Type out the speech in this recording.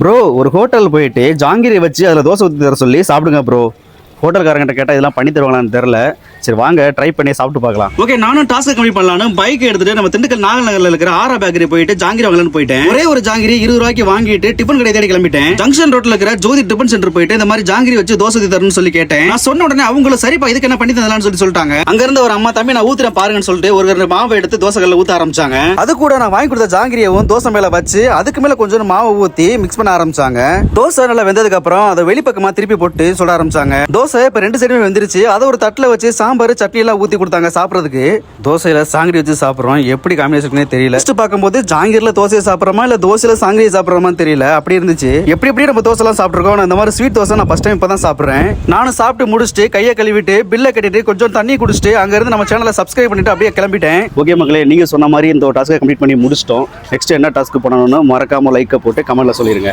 Bro ஒரு hotel போயிட்டு ஜாங்கிரி வச்சு அதில் தோசை ஊற்றி தர சொல்லி சாப்பிடுங்க ப்ரோ. ஹோட்டல்காரங்கிட்ட கேட்டால் இதெல்லாம் பண்ணி தருவாங்களான்னு தெரில. சரி வாங்க ட்ரை பண்ணி சாப்பிட்டு பார்க்கலாம். ஓகே, நானும் டாஸ்க் கம்மி பண்ணலான்னு பைக் எடுத்துட்டு நம்ம திண்டுக்கல் நாகல் நகர்ல இருக்கிற ஆரா பேக்கரி போயிட்டு ஜாங்கிரி வாங்கலான்னு போயிட்டேன். ஒரே ஒரு ஜாங்கிரி 20 ரூபாய்க்கு வாங்கிட்டு டிஃபன் கடை தேடி கிளம்பிட்டேன். ஜங்ஷன் ரோட்ல இருக்கிற ஜோதி டிஃபன் சென்டர் போயிட்டு இந்த மாதிரி ஜாங்கிரி வச்சு தோசை ஊத்தி தரணும்னு சொல்லி கேட்டேன். நான் சொன்ன உடனே அவங்கள சரிப்பா இதுக்கு என்ன பண்ணி தரலாம்னு சொல்லிட்டாங்க. அங்க இருந்த ஒரு அம்மா தம்பி நான் ஊத்துறேன் பாருங்கன்னு சொல்லிட்டு ஒரு மாவை எடுத்து தோசைகள்ல ஊத்த ஆரம்பிச்சாங்க. அது கூட நான் வாங்கி கொடுத்த ஜாங்கிரியவும் தோசை மேல வச்சு அதுக்கு மேல கொஞ்சம் மாவை ஊத்தி மிக்ஸ் பண்ண ஆரம்பிச்சாங்க. தோசை நல்லா வெந்ததுக்கு அப்புறம் அதை வெளிப்பக்கமா திருப்பி போட்டு சொல்ல ஆரம்பிச்சாங்க. தோசை இப்ப 2 சைடுமே வெந்துருச்சு. அதை ஒரு தட்டுல வச்சு சாம்பார் சட்னி எல்லாம் ஊத்தி கொடுத்தாங்க சாப்பிடறதுக்கு. தோசையில சாங்கிரி வச்சு சாப்பிடுறோம், எப்படி காம்பினேஷன் தெரியல. ஃபர்ஸ்ட் பார்க்கும்போது ஜாங்கிரில தோசையை சாப்பிடுறோமா இல்ல தோசையில சாங்கிரி சாப்பிடுறோமா தெரியல. அப்படி இருந்துச்சு. எப்படி நம்ம தோசை எல்லாம் சாப்பிட்டுருக்கோம். இந்த மாதிரி ஸ்வீட் தோசை நான் ஃபர்ஸ்ட் டைம் இப்பதான் சாப்பிடுறேன். நானும் சாப்பிட்டு முடிச்சுட்டு கையை கழுவிட்டு பில்லை கட்டிட்டு கொஞ்சம் தண்ணி குடிச்சிட்டு அங்க இருந்து நம்ம சேனலை சப்ஸ்கிரைப் பண்ணிட்டு அப்படியே கிளம்பிட்டேன். ஓகே மக்களே, நீங்க சொன்ன மாதிரி இந்த டாஸ்க்கை கம்ப்ளீட் பண்ணி முடிச்சிட்டோம். நெக்ஸ்ட் என்ன டாஸ்க் பண்ணணும்னு மறக்காம லைக்கை போட்டு கமெண்ட்ல சொல்லிருங்க.